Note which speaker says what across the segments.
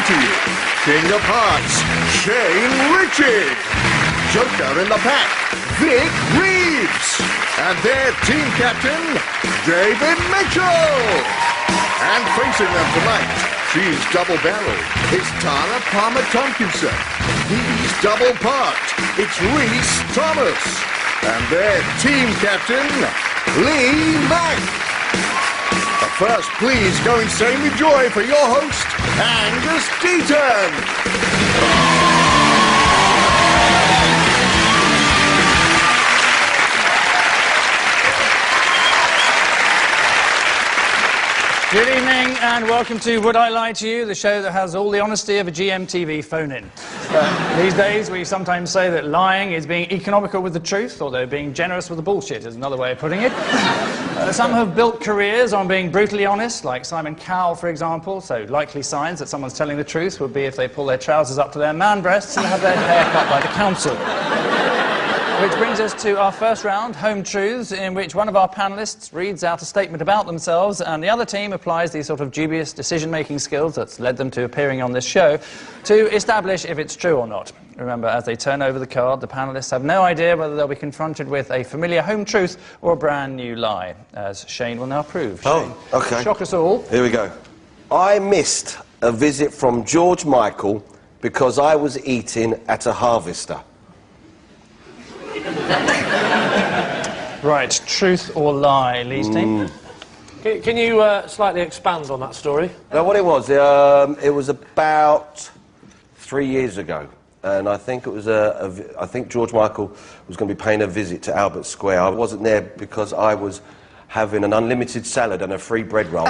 Speaker 1: to you, King of Hearts, Shane Ritchie. Joker in the pack, Vic Reeves. And their team captain, David Mitchell. And facing them tonight, she's double-barreled. It's Tara Palmer-Tompkinson. He's double-parked. It's Reese Thomas. And their team captain, Lee Mack. But first, please go insane with joy for your host, Angus Deaton.
Speaker 2: Good evening and welcome to Would I Lie to You, the show that has all the honesty of a GMTV phone-in. These days we sometimes say that lying is being economical with the truth, although being generous with the bullshit is another way of putting it. Some have built careers on being brutally honest, like Simon Cowell, for example, so likely signs that someone's telling the truth would be if they pull their trousers up to their man breasts and have their hair cut by the council. Which brings us to our first round, Home Truths, in which one of our panellists reads out a statement about themselves and the other team applies these sort of dubious decision-making skills that's led them to appearing on this show to establish if it's true or not. Remember, as they turn over the card, the panellists have no idea whether they'll be confronted with a familiar home truth or a brand new lie, as Shane will now prove. Shane,
Speaker 3: OK.
Speaker 2: Shock us all.
Speaker 3: Here we go. I missed a visit from George Michael because I was eating at a harvester.
Speaker 2: Right, truth or lie, Lee's team?
Speaker 4: Can you slightly expand on that story?
Speaker 3: Now, what it was about 3 years ago, and I think it was I think George Michael was going to be paying a visit to Albert Square. I wasn't there because I was having an unlimited salad and a free bread roll.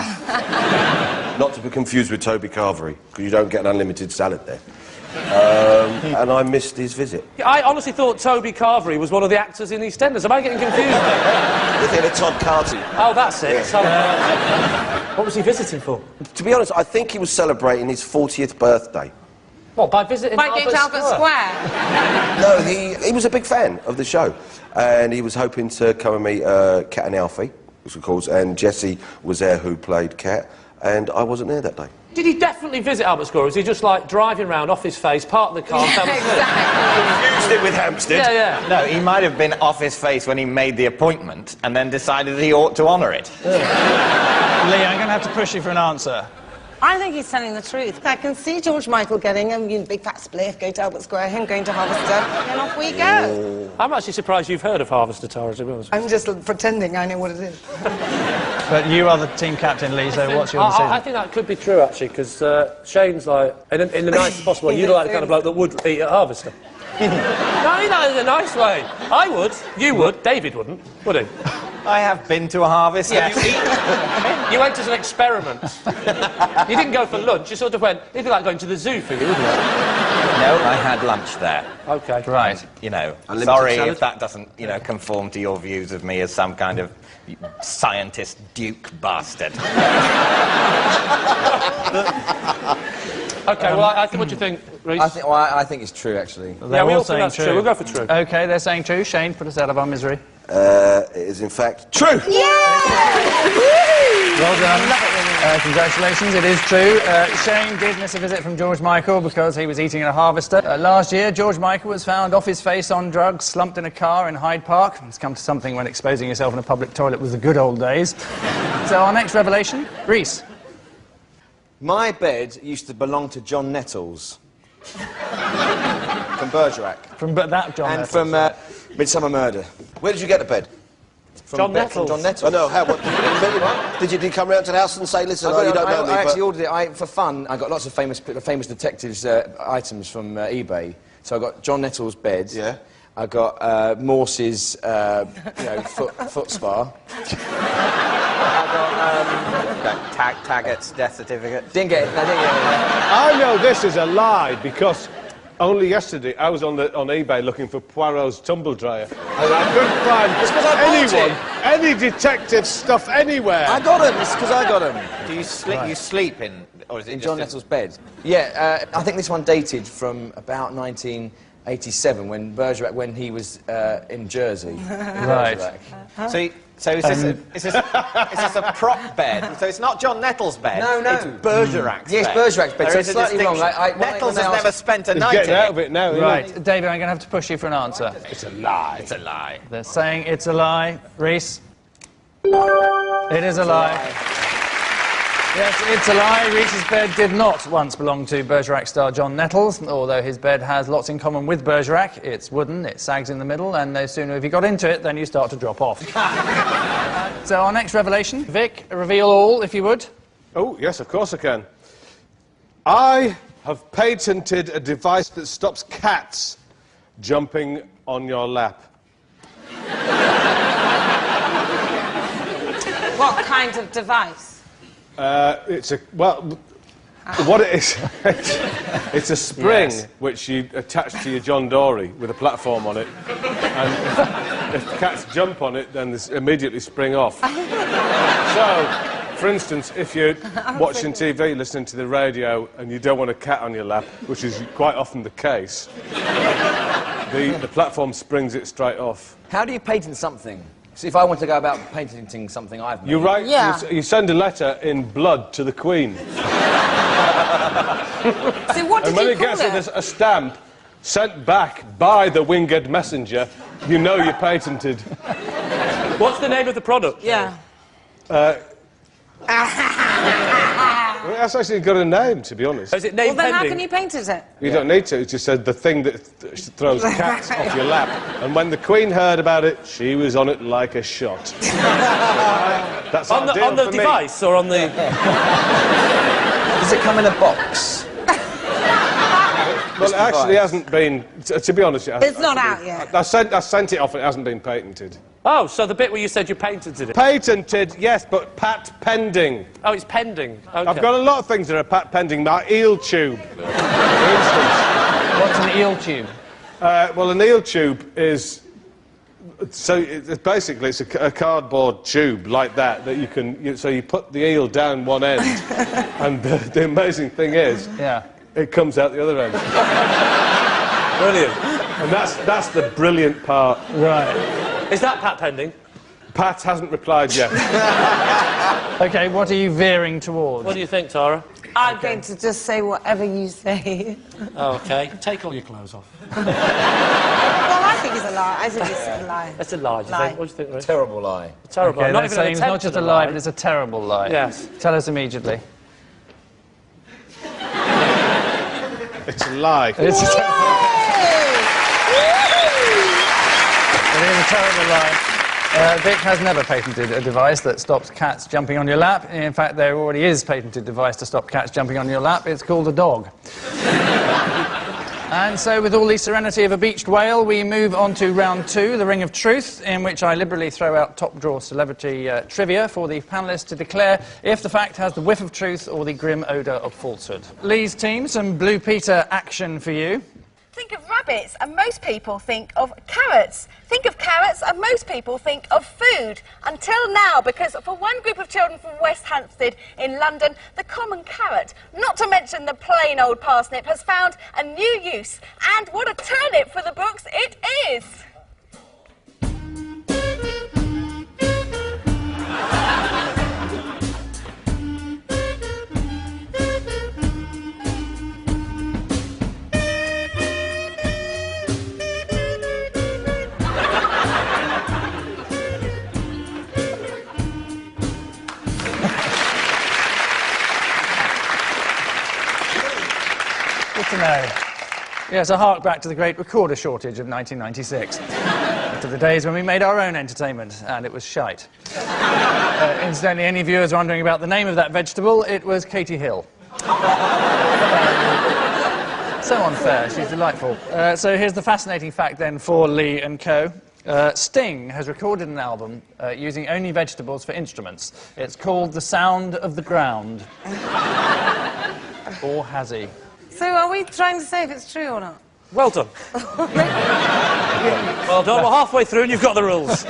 Speaker 3: Not to be confused with Toby Carvery, because you don't get an unlimited salad there. And I missed his visit.
Speaker 4: I honestly thought Toby Carvery was one of the actors in EastEnders. Am I getting confused?
Speaker 3: You're thinking of Todd Carty.
Speaker 4: Oh, that's it.
Speaker 3: Yeah.
Speaker 4: So, what was he visiting for?
Speaker 3: To be honest, I think he was celebrating his 40th birthday.
Speaker 4: What, by visiting
Speaker 5: Albert Square?
Speaker 3: No, he was a big fan of the show. And he was hoping to come and meet Cat and Alfie, of course, and Jessie was there who played Cat, and I wasn't there that day.
Speaker 4: Did he definitely visit Albert Square, or was he just, like, driving around off his face, parked the car...
Speaker 5: Yeah, exactly.
Speaker 3: Confused it with Hampstead.
Speaker 4: Yeah, yeah.
Speaker 6: No, he might have been off his face when he made the appointment and then decided he ought to honour it.
Speaker 2: Lee, I'm going to have to push you for an answer.
Speaker 5: I think he's telling the truth. I can see George Michael getting a big fat spliff, going to Albert Square, him going to Harvester, and off we go.
Speaker 4: I'm actually surprised you've heard of Harvester, Tara, to be honest.
Speaker 5: I'm just pretending I know what it is.
Speaker 2: But you are the team captain, Lee, so what's your decision?
Speaker 4: I think that could be true, actually, because Shane's like, in the nicest possible way, you're like the kind of bloke that would eat at Harvester. No, that in a nice way. I would, you would, David wouldn't, would he?
Speaker 6: I have been to a harvest, yes.
Speaker 4: You went as an experiment. You didn't go for lunch, you sort of went, it'd be like going to the zoo for you, wouldn't it?
Speaker 6: No, I had lunch there.
Speaker 4: OK.
Speaker 2: Right.
Speaker 6: You know,
Speaker 3: Unlimited
Speaker 6: sorry
Speaker 3: salad?
Speaker 6: if that doesn't, you know, conform to your views of me as some kind of scientist duke bastard.
Speaker 4: OK, well, I think, what do you think, Reece?
Speaker 7: I think it's true, actually.
Speaker 4: Yeah, we all think that's true. We'll go for true.
Speaker 2: OK, they're saying true. Shane, put us out of our misery.
Speaker 3: It is, in fact, true!
Speaker 2: Well done. Congratulations, it is true. Shane did miss a visit from George Michael because he was eating at a harvester. Last year, George Michael was found off his face on drugs, slumped in a car in Hyde Park. It's come to something when exposing yourself in a public toilet was the good old days. So our next revelation, Reece.
Speaker 7: My bed used to belong to John Nettles. From Bergerac.
Speaker 2: From that John
Speaker 7: And
Speaker 2: Nettles.
Speaker 7: from Midsummer Murder.
Speaker 3: Where did you get the bed?
Speaker 4: John Nettles.
Speaker 7: From John Nettles.
Speaker 3: Oh, no, how, what, did you come round to the house and say, listen, you don't know me,
Speaker 7: I
Speaker 3: but...
Speaker 7: actually ordered it. For fun, I got lots of famous detectives' items from eBay. So I got John Nettles' bed.
Speaker 3: Yeah.
Speaker 7: I got Morse's, foot spa. I got,
Speaker 6: Taggart's death certificate.
Speaker 7: Didn't get it. I didn't get it.
Speaker 8: I know this is a lie because only yesterday I was on eBay looking for Poirot's tumble dryer and I couldn't find any detective stuff anywhere.
Speaker 7: I got him. It's because I got him.
Speaker 6: Do you sleep? You sleep in, or is it
Speaker 7: In
Speaker 6: just
Speaker 7: John Nettles' bed. Yeah, I think this one dated from about 19 '87 when Bergerac, when he was in Jersey.
Speaker 2: Right.
Speaker 6: So is this a prop bed? So it's not John Nettles' bed?
Speaker 7: No, no.
Speaker 6: It's Bergerac's
Speaker 7: Yes,
Speaker 6: bed.
Speaker 7: Bergerac's bed.
Speaker 6: There
Speaker 7: So
Speaker 6: is
Speaker 7: it's
Speaker 6: a
Speaker 7: slightly wrong.
Speaker 6: distinction. Nettles has never spent a
Speaker 8: He's
Speaker 6: night
Speaker 8: getting
Speaker 6: in
Speaker 8: out
Speaker 6: it.
Speaker 8: of it now, isn't
Speaker 2: Right,
Speaker 8: he?
Speaker 2: David, I'm going to have to push you for an answer.
Speaker 8: It's a lie.
Speaker 6: It's a lie.
Speaker 2: They're saying it's a lie. Reese? It is a lie. Yes, it's a lie. Reese's bed did not once belong to Bergerac star John Nettles, although his bed has lots in common with Bergerac. It's wooden, it sags in the middle, and no sooner have you got into it, then you start to drop off. So our next revelation. Vic, reveal all, if you would.
Speaker 8: Oh, yes, of course I can. I have patented a device that stops cats jumping on your lap.
Speaker 5: What kind of device?
Speaker 8: It's a... Well, what it is... it's a spring which you attach to your John Dory with a platform on it. And if cats jump on it, then they immediately spring off. So, for instance, if you're watching TV, listening to the radio, and you don't want a cat on your lap, which is quite often the case, the platform springs it straight off.
Speaker 7: How do you patent something? See, if I want to go about patenting something I've made...
Speaker 8: You write...
Speaker 5: Yeah.
Speaker 8: You send a letter in blood to the Queen.
Speaker 5: So what did
Speaker 8: And when
Speaker 5: you
Speaker 8: it
Speaker 5: call
Speaker 8: gets
Speaker 5: it?
Speaker 8: a stamp sent back by the winged messenger, you know you're patented.
Speaker 4: What's the name of the product?
Speaker 5: Yeah.
Speaker 8: Well, that's actually got a name, to be honest.
Speaker 4: Is it name
Speaker 5: Well, then how
Speaker 4: pending?
Speaker 5: can you patent it?
Speaker 8: You don't need to. It just said the thing that throws cats off your lap. And when the Queen heard about it, she was on it like a shot. That's
Speaker 4: On
Speaker 8: ideal
Speaker 4: the
Speaker 8: for me.
Speaker 4: device or on the...
Speaker 7: Does it come in a box?
Speaker 8: Well, it actually hasn't been... To be honest, it hasn't.
Speaker 5: It's not out yet.
Speaker 8: I sent it off and it hasn't been patented.
Speaker 4: Oh, so the bit where you said you patented it.
Speaker 8: Patented, yes, but pat pending.
Speaker 4: Oh, it's pending. Okay.
Speaker 8: I've got a lot of things that are pat pending. My eel tube, for instance.
Speaker 2: What's an eel tube?
Speaker 8: Well, an eel tube is... So basically, it's a cardboard tube like that you can... So you put the eel down one end, and the amazing thing is...
Speaker 2: Yeah.
Speaker 8: It comes out the other end.
Speaker 4: Brilliant.
Speaker 8: And that's the brilliant part.
Speaker 2: Right.
Speaker 4: Is that Pat pending?
Speaker 8: Pat hasn't replied yet.
Speaker 2: OK, what are you veering towards?
Speaker 4: What do you think, Tara?
Speaker 5: I'm going to just say whatever you say.
Speaker 4: Oh, OK. Take all your clothes off.
Speaker 5: Well, I think it's a lie. I think it's a lie.
Speaker 4: That's a lie, do you
Speaker 5: Lie.
Speaker 4: think? What do you think, Rich?
Speaker 7: Terrible lie.
Speaker 4: Terrible.
Speaker 2: OK,
Speaker 4: Not
Speaker 2: they're
Speaker 4: even
Speaker 2: saying
Speaker 4: an
Speaker 2: it's
Speaker 4: attempt
Speaker 2: not just
Speaker 4: at
Speaker 2: a lie, but it's a terrible lie.
Speaker 4: Yes.
Speaker 2: Tell us immediately.
Speaker 8: It's a lie.
Speaker 2: It's a terrible lie. Vic has never patented a device that stops cats jumping on your lap. In fact, there already is a patented device to stop cats jumping on your lap. It's called a dog. And so, with all the serenity of a beached whale, we move on to round 2, the Ring of Truth, in which I liberally throw out top-drawer celebrity trivia for the panellists to declare if the fact has the whiff of truth or the grim odour of falsehood. Lee's team, some Blue Peter action for you.
Speaker 9: Think of rabbits and most people think of carrots. Think of carrots and most people think of food. Until now, because for one group of children from West Hampstead in London, the common carrot, not to mention the plain old parsnip, has found a new use. And what a turnip for the books it is!
Speaker 2: Good to know. Yes, I hark back to the great recorder shortage of 1996. To the days when we made our own entertainment, and it was shite. Incidentally, any viewers wondering about the name of that vegetable, it was Katie Hill. So unfair, she's delightful. So here's the fascinating fact then for Lee and co. Sting has recorded an album using only vegetables for instruments. It's called The Sound of the Ground. Or has he?
Speaker 5: So are we trying to say if it's true or not?
Speaker 4: Well done. Well done. We're halfway through and you've got the rules.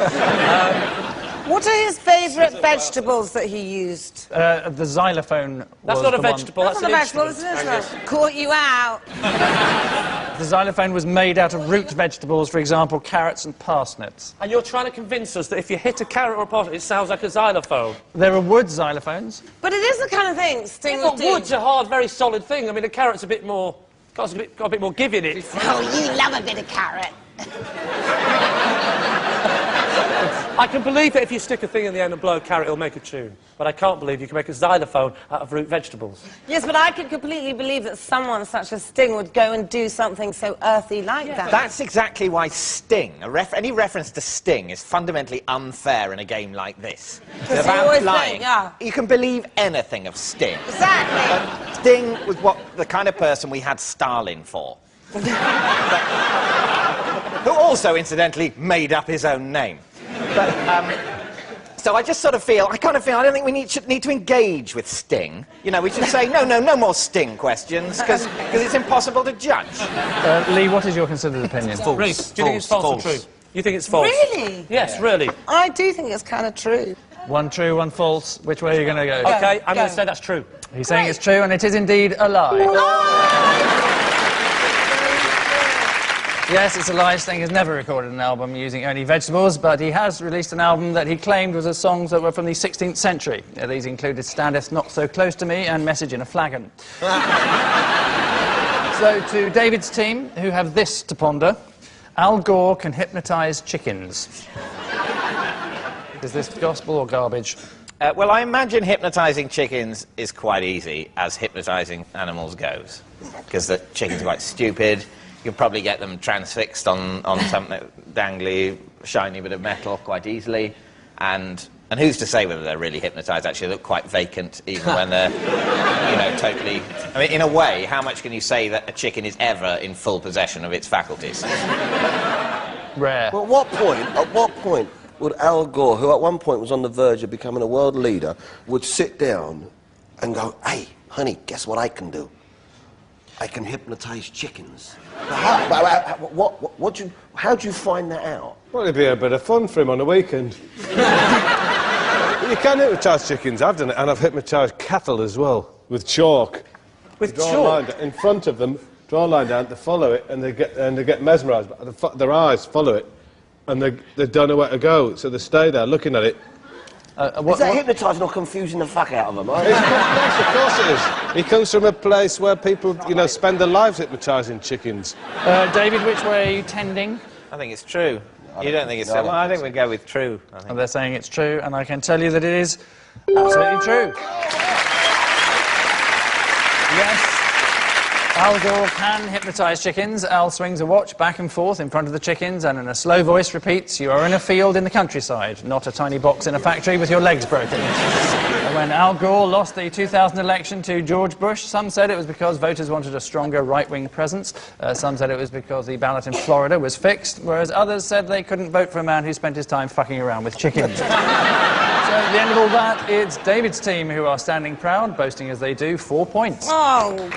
Speaker 5: What are his favourite vegetables that he used?
Speaker 2: The xylophone.
Speaker 4: That's
Speaker 2: was
Speaker 4: not a
Speaker 2: the one-
Speaker 4: vegetable,
Speaker 5: That's
Speaker 4: that's
Speaker 5: not a
Speaker 4: an
Speaker 5: vegetable,
Speaker 4: instrument.
Speaker 5: isn't it? Caught you out.
Speaker 2: the xylophone was made out of root vegetables, for example, carrots and parsnips.
Speaker 4: And you're trying to convince us that if you hit a carrot or a parsnip, it sounds like a xylophone.
Speaker 2: There are wood xylophones.
Speaker 5: But it is the kind of thing Sting
Speaker 4: But
Speaker 5: would do.
Speaker 4: wood's a hard, very solid thing. I mean, a carrot's a bit more... got a bit more give in it.
Speaker 5: Oh, you love a bit of carrot.
Speaker 4: I can believe that if you stick a thing in the end and blow a carrot, it'll make a tune. But I can't believe you can make a xylophone out of root vegetables.
Speaker 5: Yes, but I could completely believe that someone such as Sting would go and do something so earthy like that.
Speaker 6: That's exactly why Sting, any reference to Sting is fundamentally unfair in a game like this. It's
Speaker 5: you
Speaker 6: about
Speaker 5: always
Speaker 6: lying.
Speaker 5: think, yeah.
Speaker 6: You can believe anything of Sting.
Speaker 5: Exactly.
Speaker 6: But Sting was the kind of person we had Stalin for. Who also, incidentally, made up his own name. But, so I just sort of feel, I don't think we need to engage with Sting. You know, we should say, no more Sting questions, because it's impossible to judge.
Speaker 2: Lee, what is your considered opinion?
Speaker 4: Reece, do you think it's false or true? You think it's false?
Speaker 5: Really?
Speaker 4: Yes, really.
Speaker 5: I do think it's kind of true.
Speaker 2: One true, one false. Which way are you going to go?
Speaker 4: OK, I'm going to say that's true.
Speaker 2: He's saying it's true, and it is indeed a lie. Yes, it's a lie. Sting has never recorded an album using only vegetables, but he has released an album that he claimed was songs that were from the 16th century. These included Standeth Not So Close to Me and Message in a Flagon. So, to David's team, who have this to ponder, Al Gore can hypnotise chickens. Is this gospel or garbage?
Speaker 6: Well, I imagine hypnotising chickens is quite easy, as hypnotising animals goes. Because the chicken's quite stupid. You can probably get them transfixed on something dangly, shiny bit of metal quite easily. And who's to say whether they're really hypnotised? Actually, they look quite vacant, even when they're, you know, totally... I mean, in a way, how much can you say that a chicken is ever in full possession of its faculties?
Speaker 2: Rare.
Speaker 3: Well, at what point would Al Gore, who at one point was on the verge of becoming a world leader, would sit down and go, hey, honey, guess what I can do? I can hypnotise chickens. How'd you find that out?
Speaker 8: Well, it'd be a bit of fun for him on a weekend. You can hypnotise chickens, I've done it, and I've hypnotised cattle as well, with chalk.
Speaker 4: With
Speaker 8: draw
Speaker 4: chalk?
Speaker 8: A line in front of them, draw a line down, they follow it, and they get mesmerised. Their eyes follow it, and they don't know where to go, so they stay there looking at it.
Speaker 3: Is that hypnotising or confusing the fuck out of them?
Speaker 8: Yes, of course it is. He comes from a place where people, you know, spend their lives hypnotising chickens.
Speaker 2: David, which way are you tending?
Speaker 6: I think it's true. You don't think it's true? Well, I think we'd go with true.
Speaker 2: And they're saying it's true, and I can tell you that it is absolutely true. Yes. Al Gore can hypnotise chickens. Al swings a watch back and forth in front of the chickens and in a slow voice repeats, "You are in a field in the countryside, not a tiny box in a factory with your legs broken." And when Al Gore lost the 2000 election to George Bush, some said it was because voters wanted a stronger right-wing presence. Some said it was because the ballot in Florida was fixed, whereas others said they couldn't vote for a man who spent his time fucking around with chickens. So at the end of all that, it's David's team who are standing proud, boasting as they do 4 points.
Speaker 5: Oh.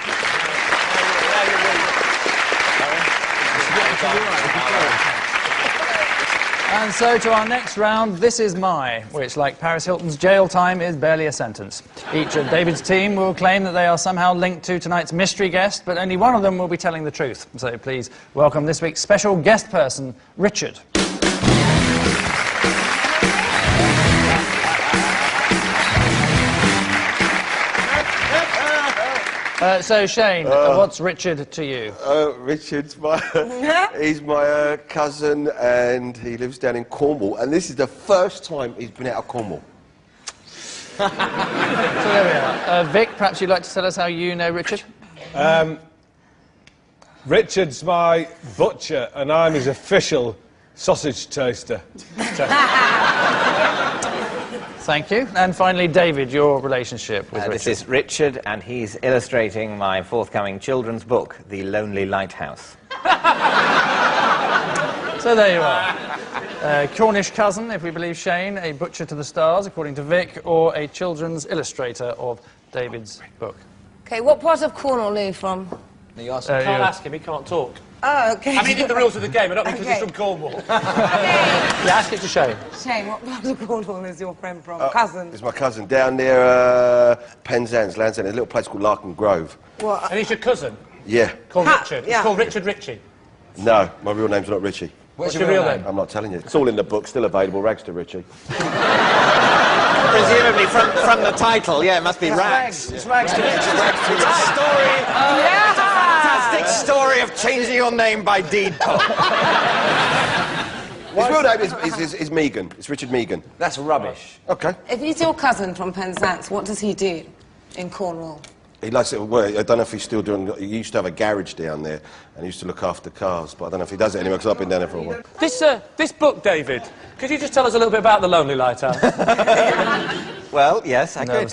Speaker 2: And so to our next round, This Is My, which, like Paris Hilton's jail time, is barely a sentence. Each of David's team will claim that they are somehow linked to tonight's mystery guest, but only one of them will be telling the truth. So please welcome this week's special guest person, Richard. So, Shane, what's Richard to you?
Speaker 3: Richard's he's my cousin, and he lives down in Cornwall, and this is the first time he's been out of Cornwall.
Speaker 2: So there we are. Vic, perhaps you'd like to tell us how you know Richard?
Speaker 8: Richard's my butcher, and I'm his official sausage taster.
Speaker 2: Thank you. And finally, David, your relationship with Richard.
Speaker 6: This is Richard, and he's illustrating my forthcoming children's book, The Lonely Lighthouse.
Speaker 2: So there you are. Cornish cousin, if we believe Shane, a butcher to the stars, according to Vic, or a children's illustrator of David's book.
Speaker 5: OK, what part of Cornwall are you from?
Speaker 7: You ask
Speaker 4: Can't ask him, he can't talk.
Speaker 5: Oh, OK.
Speaker 4: I mean, in the rules of the game, I don't think because he's from Cornwall.
Speaker 2: Yeah, ask it to Shane.
Speaker 5: Shane, what part of Cornwall is your friend from? Cousin?
Speaker 3: It's my cousin, down near Penzance, Lansdowne. There's a little place called Larkin Grove.
Speaker 5: What?
Speaker 4: And he's your cousin?
Speaker 3: Yeah.
Speaker 4: Called Richard.
Speaker 5: yeah.
Speaker 4: It's called Richard Ritchie.
Speaker 3: No, my real name's not Richie.
Speaker 4: What's your real name?
Speaker 3: I'm not telling you. It's all in the book, still available. Rags to Richie.
Speaker 6: Presumably from the title, yeah, it must be Rags.
Speaker 7: It's Rags to Riches.
Speaker 6: It's a story. It's a fantastic story of changing your name by deed poll.
Speaker 3: His real name is Megan. It's Richard Megan.
Speaker 7: That's rubbish.
Speaker 3: Okay.
Speaker 5: If he's your cousin from Penzance, what does he do in Cornwall?
Speaker 3: He likes it. Well, I don't know if he's still doing. He used to have a garage down there, and he used to look after cars. But I don't know if he does it anymore because I've been down there for a while.
Speaker 4: This book, David. Could you just tell us a little bit about the Lonely Lighthouse?
Speaker 6: Well, yes, I could.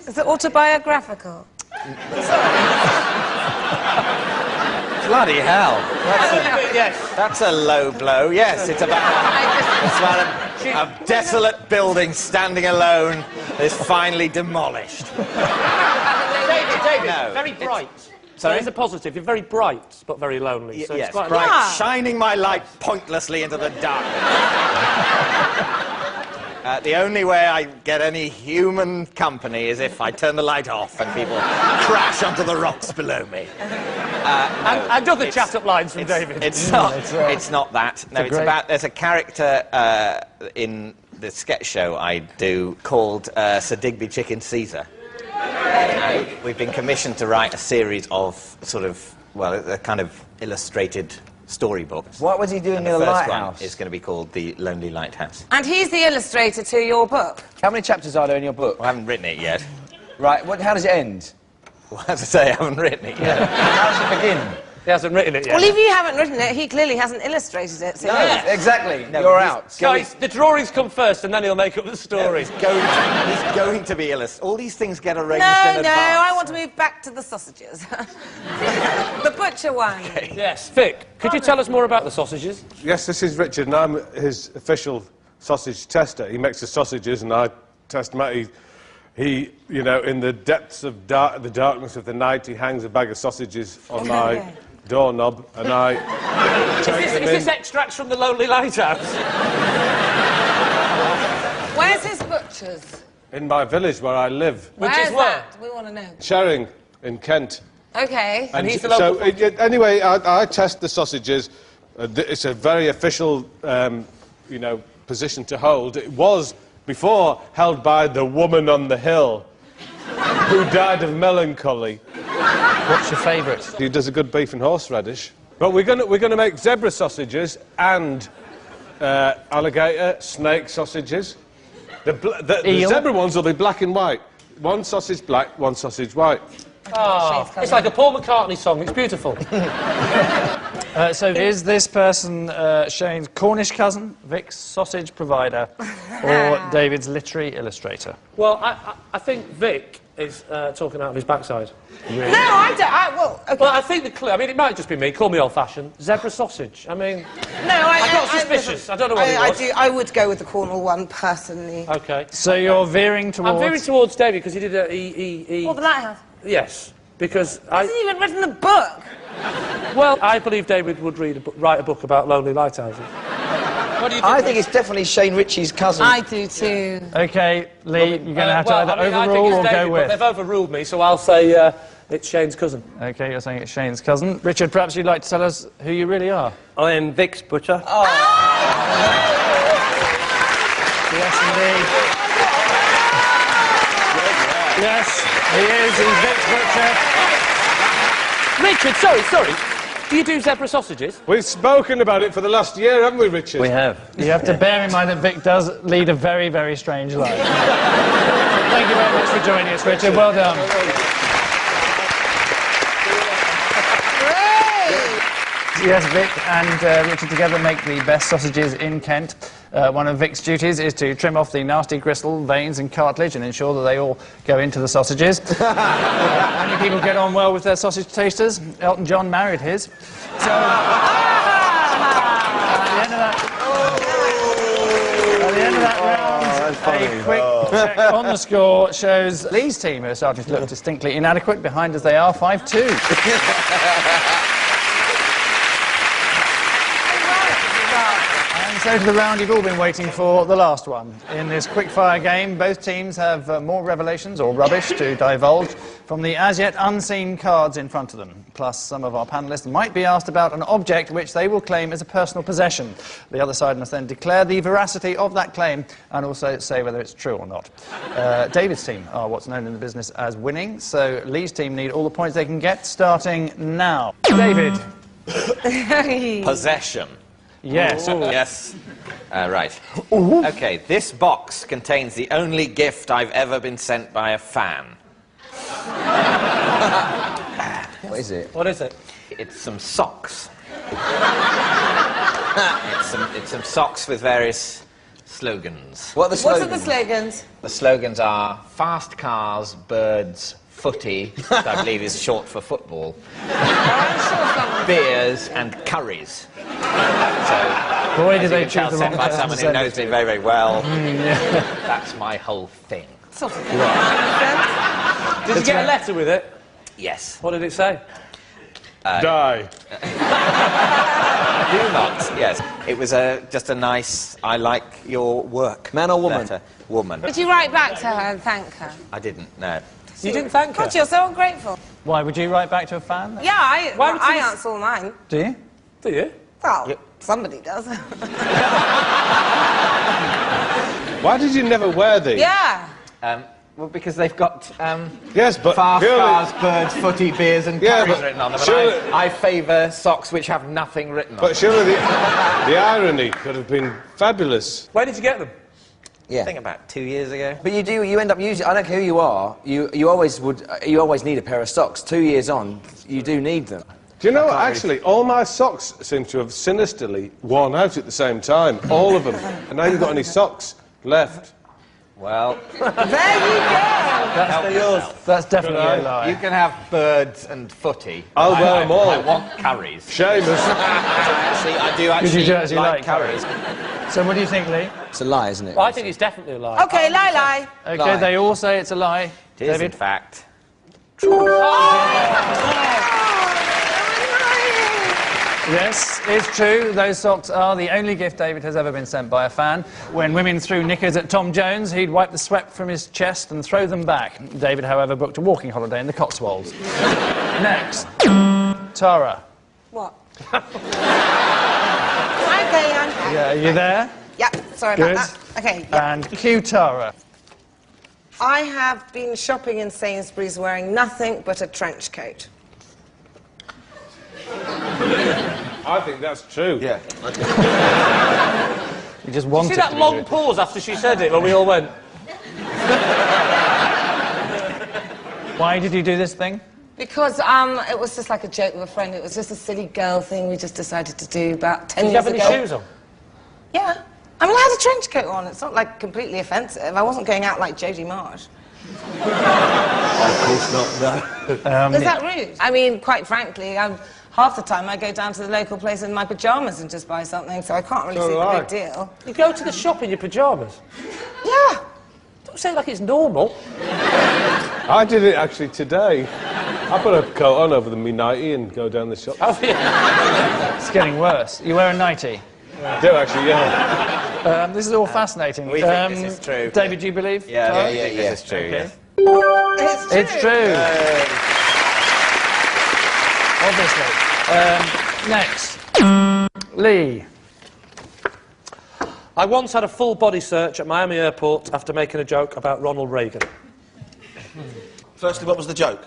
Speaker 5: Is it autobiographical?
Speaker 6: Bloody hell.
Speaker 4: Yes.
Speaker 6: That's a low blow. Yes, it's about a desolate building standing alone is finally demolished.
Speaker 4: David,
Speaker 6: No,
Speaker 4: very bright.
Speaker 6: Sorry?
Speaker 4: There's a positive. You're very bright, but very lonely. So
Speaker 6: Yes,
Speaker 4: it's quite
Speaker 6: bright, shining my light pointlessly into the dark. The only way I get any human company is if I turn the light off and people crash onto the rocks below me.
Speaker 4: and other chat-up lines from David.
Speaker 6: It's not. It's not that. No, it's about. There's a character in the sketch show I do called Sir Digby Chicken Caesar. And we've been commissioned to write a series of sort of, well, a kind of illustrated storybooks.
Speaker 7: What was he doing in the
Speaker 6: first
Speaker 7: lighthouse?
Speaker 6: one is going to be called The Lonely Lighthouse.
Speaker 5: And he's the illustrator to your book.
Speaker 7: How many chapters are there in your book?
Speaker 6: Well, I haven't written it yet.
Speaker 7: Right, how does it end?
Speaker 6: Well, as I say, I haven't written it yet.
Speaker 7: How does it begin?
Speaker 4: He hasn't written it yet.
Speaker 5: Well, if you haven't written it, he clearly hasn't illustrated it. So
Speaker 7: No,
Speaker 5: yeah.
Speaker 7: exactly.
Speaker 6: No,
Speaker 7: You're
Speaker 6: he's
Speaker 7: out.
Speaker 4: Guys, the drawings come first, and then he'll make up the story.
Speaker 6: He's going to be illustrated. All these things get arranged in
Speaker 5: No,
Speaker 6: advance.
Speaker 5: I want to move back to the sausages. The butcher one.
Speaker 4: Yes, Vic, could you tell us more about the sausages?
Speaker 8: Yes, this is Richard, and I'm his official sausage tester. He makes the sausages, and I test them out. He, you know, in the depths of the darkness of the night, he hangs a bag of sausages on my doorknob, and I take them in.
Speaker 4: Is this extracts from the Lonely Lighthouse?
Speaker 5: Where's his butcher's?
Speaker 8: In my village where I live,
Speaker 5: Where's
Speaker 4: where?
Speaker 5: that? We want to know.
Speaker 8: Charing, in Kent.
Speaker 5: Okay.
Speaker 4: And he's the local
Speaker 8: Anyway, I test the sausages. It's a very official, you know, position to hold. It was before held by the woman on the hill, who died of melancholy.
Speaker 2: What's your favourite?
Speaker 8: He does a good beef and horseradish. But we're gonna make zebra sausages and alligator, snake sausages. The zebra ones will be black and white. One sausage black, one sausage white.
Speaker 4: Oh, it's like a Paul McCartney song. It's beautiful.
Speaker 2: So is this person Shane's Cornish cousin, Vic's sausage provider, or David's literary illustrator?
Speaker 4: Well, I think Vic is talking out of his backside.
Speaker 5: No, I don't. Okay.
Speaker 4: Well, I think the clue. I mean, it might just be me. Call me old-fashioned. Zebra sausage. I mean,
Speaker 5: No, I
Speaker 4: got suspicious. I don't know what it was.
Speaker 5: I would go with the Cornwall one personally.
Speaker 4: Okay.
Speaker 2: So you're veering towards...
Speaker 4: I'm veering towards David because he did a
Speaker 5: Or the lighthouse.
Speaker 4: Yes, because
Speaker 5: He hasn't even written the book.
Speaker 4: Well, I believe David would write a book about lonely lighthouses. What do you think?
Speaker 7: I think it's definitely Shane Ritchie's cousin.
Speaker 5: I do too.
Speaker 2: OK, Lee, you're going to have to either
Speaker 4: I think
Speaker 2: overrule
Speaker 4: it's
Speaker 2: or
Speaker 4: David,
Speaker 2: go
Speaker 4: but
Speaker 2: with.
Speaker 4: they've overruled me, so I'll say it's Shane's cousin.
Speaker 2: OK, you're saying it's Shane's cousin. Richard, perhaps you'd like to tell us who you really are?
Speaker 10: I am Vic's butcher.
Speaker 2: Yes, indeed. Yes, he is. He's Vic's butcher.
Speaker 4: Richard, sorry. Do you do zebra sausages?
Speaker 8: We've spoken about it for the last year, haven't we, Richard?
Speaker 10: We have.
Speaker 2: You have to bear in mind that Vic does lead a very, very strange life. Thank you very much for joining us, Richard. Well done. Yes, Vic and Richard together make the best sausages in Kent. One of Vic's duties is to trim off the nasty gristle, veins and cartilage and ensure that they all go into the sausages. Many people get on well with their sausage tasters. Elton John married his. So, at the end of that round, a quick check on the score shows Lee's team are starting to look distinctly inadequate, behind as they are 5-2. So to the round you've all been waiting for, the last one. In this quick-fire game, both teams have more revelations, or rubbish, to divulge from the as-yet unseen cards in front of them. Plus, some of our panellists might be asked about an object which they will claim as a personal possession. The other side must then declare the veracity of that claim and also say whether it's true or not. David's team are what's known in the business as winning, so Lee's team need all the points they can get, starting now. David.
Speaker 6: Possession.
Speaker 2: Yes.
Speaker 6: Ooh. Yes. Right. OK, this box contains the only gift I've ever been sent by a fan.
Speaker 7: What is it?
Speaker 4: What is it?
Speaker 6: It's some socks. it's some socks with various slogans.
Speaker 7: What are the slogans?
Speaker 5: What are the slogans?
Speaker 6: The slogans are fast cars, birds, footy, which I believe is short for football, beers and curries. So,
Speaker 2: boy, did they
Speaker 6: you can
Speaker 2: choose the
Speaker 6: tell,
Speaker 2: wrong
Speaker 6: sent by
Speaker 2: person
Speaker 6: someone
Speaker 2: to
Speaker 6: who
Speaker 2: send
Speaker 6: knows
Speaker 2: it
Speaker 6: me
Speaker 2: to.
Speaker 6: very, very well.
Speaker 2: Yeah.
Speaker 6: That's my whole thing.
Speaker 5: Sort of.
Speaker 4: Did you get a letter with it?
Speaker 6: Yes.
Speaker 4: What did it say?
Speaker 8: Die.
Speaker 6: Do not. Yes. It was just a nice, I like your work.
Speaker 7: Man or woman?
Speaker 6: Letter. Woman.
Speaker 5: Did you write back to her and thank her?
Speaker 6: I didn't, no.
Speaker 4: You didn't thank her?
Speaker 5: God, you're so ungrateful.
Speaker 2: Why, would you write back to a fan?
Speaker 5: Yeah,
Speaker 4: Why would
Speaker 5: I
Speaker 4: you-
Speaker 5: answer all mine.
Speaker 2: Do you?
Speaker 4: Do you?
Speaker 5: Well, somebody does.
Speaker 8: Why did you never wear these?
Speaker 5: Yeah.
Speaker 6: Well, because they've got
Speaker 8: Yes, but
Speaker 6: fast
Speaker 8: surely-
Speaker 6: cars, birds, footy, beers and
Speaker 8: Yeah,
Speaker 6: curries
Speaker 8: but
Speaker 6: written on them.
Speaker 8: surely-
Speaker 6: And I favour socks which have nothing written on
Speaker 8: But
Speaker 6: them.
Speaker 8: surely the irony could have been fabulous.
Speaker 4: Where did you get them?
Speaker 7: Yeah.
Speaker 6: I think about 2 years ago.
Speaker 7: But you end up using. I don't care who you are. You always need a pair of socks. 2 years on, you do need them.
Speaker 8: Do you know what, actually, all my socks seem to have sinisterly worn out at the same time. All of them. And I haven't got any socks left.
Speaker 6: Well,
Speaker 5: There you go.
Speaker 6: help yours.
Speaker 2: That's definitely a
Speaker 8: You
Speaker 2: lie.
Speaker 6: You can have birds and footy.
Speaker 8: I'll
Speaker 6: I-
Speaker 8: wear them all.
Speaker 6: I want curries.
Speaker 8: Seamus.
Speaker 6: See, I do actually,
Speaker 2: you do actually like
Speaker 6: curries.
Speaker 2: So what do you think, Lee?
Speaker 7: It's a lie, isn't it?
Speaker 4: Well, I think it's definitely a lie.
Speaker 5: Okay, lie.
Speaker 2: Okay,
Speaker 7: Lie.
Speaker 2: they all say it's a lie.
Speaker 6: It is, in
Speaker 2: David?
Speaker 6: fact.
Speaker 2: Yes, it's true. Those socks are the only gift David has ever been sent by a fan. When women threw knickers at Tom Jones, he'd wipe the sweat from his chest and throw them back. David, however, booked a walking holiday in the Cotswolds. Next, Tara.
Speaker 5: What? Okay, I'm...
Speaker 2: Yeah, are you there?
Speaker 5: Yep, sorry
Speaker 2: Good.
Speaker 5: about that. Okay, yeah.
Speaker 2: And cue Tara.
Speaker 5: I have been shopping in Sainsbury's wearing nothing but a trench coat.
Speaker 8: I think that's true.
Speaker 3: Yeah.
Speaker 2: You just wanted
Speaker 4: See
Speaker 2: to
Speaker 4: that
Speaker 2: do
Speaker 4: long
Speaker 2: it.
Speaker 4: pause after she said it when we all went?
Speaker 2: Why did you do this thing?
Speaker 5: Because it was just like a joke with a friend. It was just a silly girl thing we just decided to do about 10
Speaker 4: Did you
Speaker 5: years
Speaker 4: have any
Speaker 5: ago.
Speaker 4: shoes on?
Speaker 5: Yeah. I mean, I had a trench coat on. It's not, like, completely offensive. I wasn't going out like Jodie Marsh.
Speaker 3: Of course not, no.
Speaker 5: Is that rude? I mean, quite frankly, half the time I go down to the local place in my pyjamas and just buy something, so I can't really
Speaker 8: So
Speaker 5: see
Speaker 8: do
Speaker 5: the
Speaker 8: I.
Speaker 5: big deal.
Speaker 4: You go to the shop in your pyjamas?
Speaker 5: Yeah.
Speaker 4: Don't say it like it's normal.
Speaker 8: I did it actually today. I put a coat on over the me nightie and go down the shop.
Speaker 4: Oh, yeah.
Speaker 2: It's getting worse. You wear a nightie.
Speaker 8: I do actually, yeah.
Speaker 2: This is all fascinating.
Speaker 6: We think this is true.
Speaker 2: David, do you believe? Tara?
Speaker 6: This is true,
Speaker 2: Okay.
Speaker 6: yes.
Speaker 5: It's true.
Speaker 2: Obviously. Next. Lee.
Speaker 4: I once had a full body search at Miami Airport after making a joke about Ronald Reagan.
Speaker 3: Firstly, what was the joke?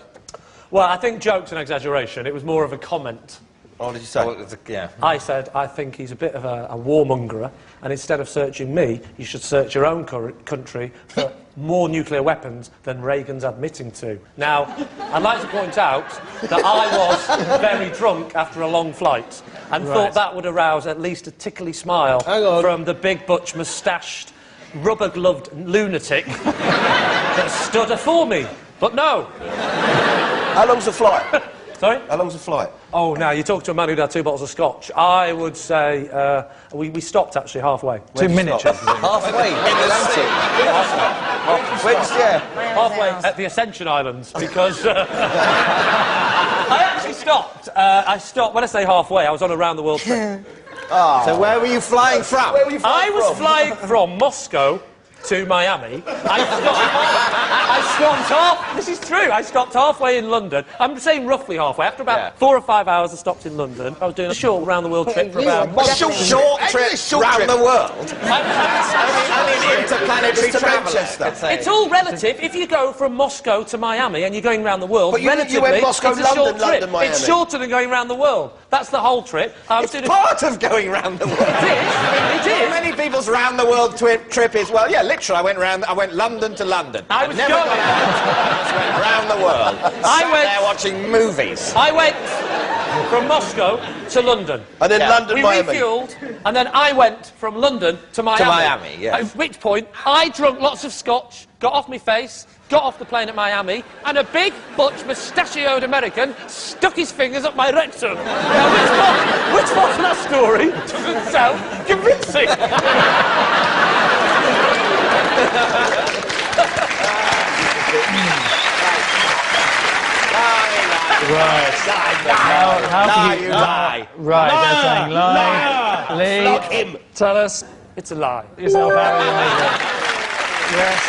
Speaker 4: Well, I think joke's an exaggeration. It was more of a comment.
Speaker 3: What did you say?
Speaker 6: Well, yeah.
Speaker 4: I said, I think he's a bit of a warmongerer, and instead of searching me, you should search your own country for more nuclear weapons than Reagan's admitting to. Now, I'd like to point out that I was very drunk after a long flight and thought that would arouse at least a tickly smile from the big, butch, moustached, rubber-gloved lunatic that stood afore me. But no.
Speaker 3: How long's the flight?
Speaker 4: Sorry?
Speaker 3: How long's the flight?
Speaker 4: Oh, now, you talk to a man who'd had 2 bottles of scotch. I would say we stopped, actually, halfway.
Speaker 2: 2 minutes.
Speaker 3: Halfway. In Atlantic.
Speaker 7: Yeah.
Speaker 4: Halfway at the Ascension Islands, because I actually stopped. I stopped, when I say halfway, I was on a round-the-world trip.
Speaker 6: So where were you flying from?
Speaker 4: I was flying from Moscow to Miami. I stopped half. This is true. I stopped halfway in London. I'm saying roughly halfway. After about 4 or 5 hours, I stopped in London. I was doing a short round-the-world trip for about
Speaker 6: Short trip round the world. Interplanetary traveller.
Speaker 4: It's all relative. If you go from Moscow to Miami and you're going around the world,
Speaker 3: But you
Speaker 4: relatively,
Speaker 3: went Moscow,
Speaker 4: it's a
Speaker 3: London,
Speaker 4: short trip.
Speaker 3: London, Miami.
Speaker 4: It's shorter than going around the world. That's the whole trip.
Speaker 6: It's part of going round the world.
Speaker 4: It is.
Speaker 6: Many people's round the world trip is, well, yeah, literally, I went London to London.
Speaker 4: I was
Speaker 6: never
Speaker 4: going.
Speaker 6: got out. Just went round the world.
Speaker 4: I went
Speaker 6: there watching movies.
Speaker 4: I went from Moscow to London.
Speaker 3: And then London,
Speaker 4: We
Speaker 3: Miami.
Speaker 4: refuelled, and then I went from London to Miami.
Speaker 6: To Miami, yes.
Speaker 4: At which point, I drank lots of scotch, got off my face, got off the plane at Miami, and a big, butch, mustachioed American stuck his fingers up my rectum. Now, which part of that story doesn't sound convincing?
Speaker 2: Right. How
Speaker 6: you lie.
Speaker 2: Right, they're saying lie. Lee,
Speaker 6: Flog him.
Speaker 2: tell us
Speaker 4: It's a lie.
Speaker 2: yourself how you make it. Yes.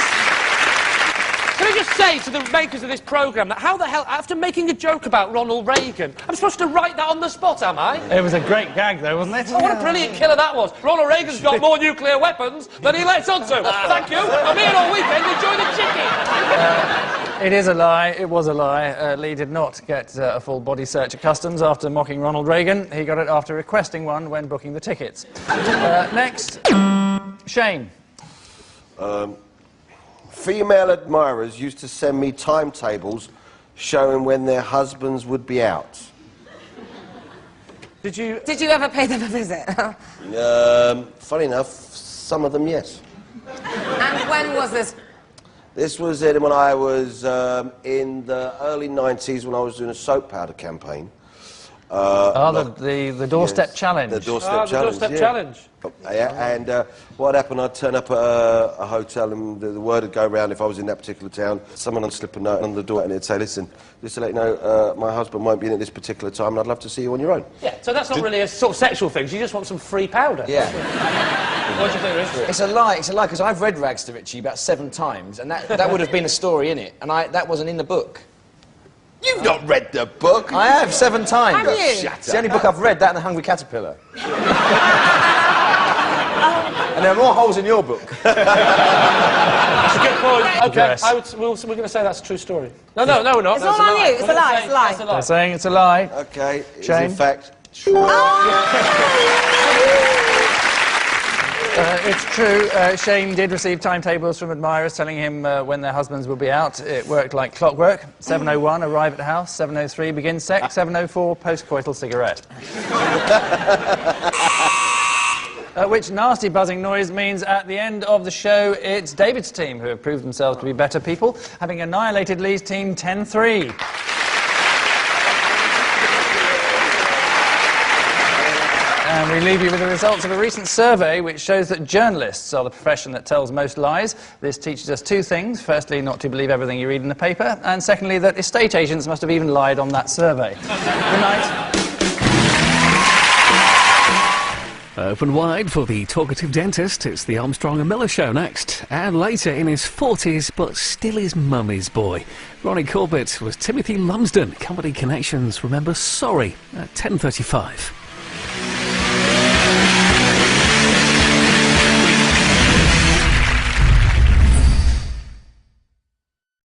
Speaker 4: Can I just say to the makers of this programme that how the hell, after making a joke about Ronald Reagan, I'm supposed to write that on the spot, am I?
Speaker 2: It was a great gag, though, wasn't it?
Speaker 4: Oh, what a brilliant killer that was. Ronald Reagan's got more nuclear weapons than he lets on to. Thank you. I'm here all weekend. Enjoy the chicken.
Speaker 2: It is a lie. It was a lie. Lee did not get a full body search at customs after mocking Ronald Reagan. He got it after requesting one when booking the tickets. Next, Shane.
Speaker 3: Female admirers used to send me timetables showing when their husbands would be out.
Speaker 4: Did you
Speaker 5: ever pay them a visit?
Speaker 3: Funny enough, some of them, yes.
Speaker 5: And when was this?
Speaker 3: This was when I was in the early 90s when I was doing a soap powder campaign.
Speaker 2: The doorstep challenge.
Speaker 3: The doorstep challenge.
Speaker 4: The doorstep
Speaker 3: yeah.
Speaker 4: challenge.
Speaker 3: Yeah, and what happened, I'd turn up at a hotel and the word would go round if I was in that particular town. Someone would slip a note on the door and it'd say, listen, just to let you know, my husband won't be in at this particular time and I'd love to see you on your own.
Speaker 4: Yeah, so that's not really a sort of sexual thing. You just want some free powder.
Speaker 7: Yeah.
Speaker 4: What do you think, Rich?
Speaker 7: It's a lie, because I've read Rags to Richie about 7 times, and that would have been a story in it, and that wasn't in the book.
Speaker 3: You've not read the book?
Speaker 7: I have, 7 times.
Speaker 5: Have you?
Speaker 7: It's the only book I've read, that and The Hungry Caterpillar. And there are more holes in your book.
Speaker 4: That's a good point. OK,
Speaker 2: Yes.
Speaker 4: we're going to say that's a true story. No, we're not.
Speaker 5: It's
Speaker 4: That's
Speaker 5: all
Speaker 4: a
Speaker 5: on
Speaker 4: lie.
Speaker 5: you. It's a lie. It's a lie.
Speaker 4: That's a
Speaker 2: They're
Speaker 4: lie.
Speaker 2: saying it's a lie.
Speaker 3: Okay, it's
Speaker 2: Shane?
Speaker 3: in fact
Speaker 2: It's true. Shane did receive timetables from admirers telling him when their husbands will be out. It worked like clockwork. 7:01, arrive at the house. 7:03, begin sex. 7:04, post-coital cigarette. Which nasty buzzing noise means at the end of the show, it's David's team who have proved themselves to be better people, having annihilated Lee's team 10-3. And we leave you with the results of a recent survey which shows that journalists are the profession that tells most lies. This teaches us 2 things. Firstly, not to believe everything you read in the paper. And secondly, that estate agents must have even lied on that survey. Good night.
Speaker 10: Open wide for the talkative dentist. It's the Armstrong and Miller Show next. And later, in his 40s, but still his mummy's boy, Ronnie Corbett was Timothy Lumsden. Comedy Connections, remember, Sorry, at 10:35.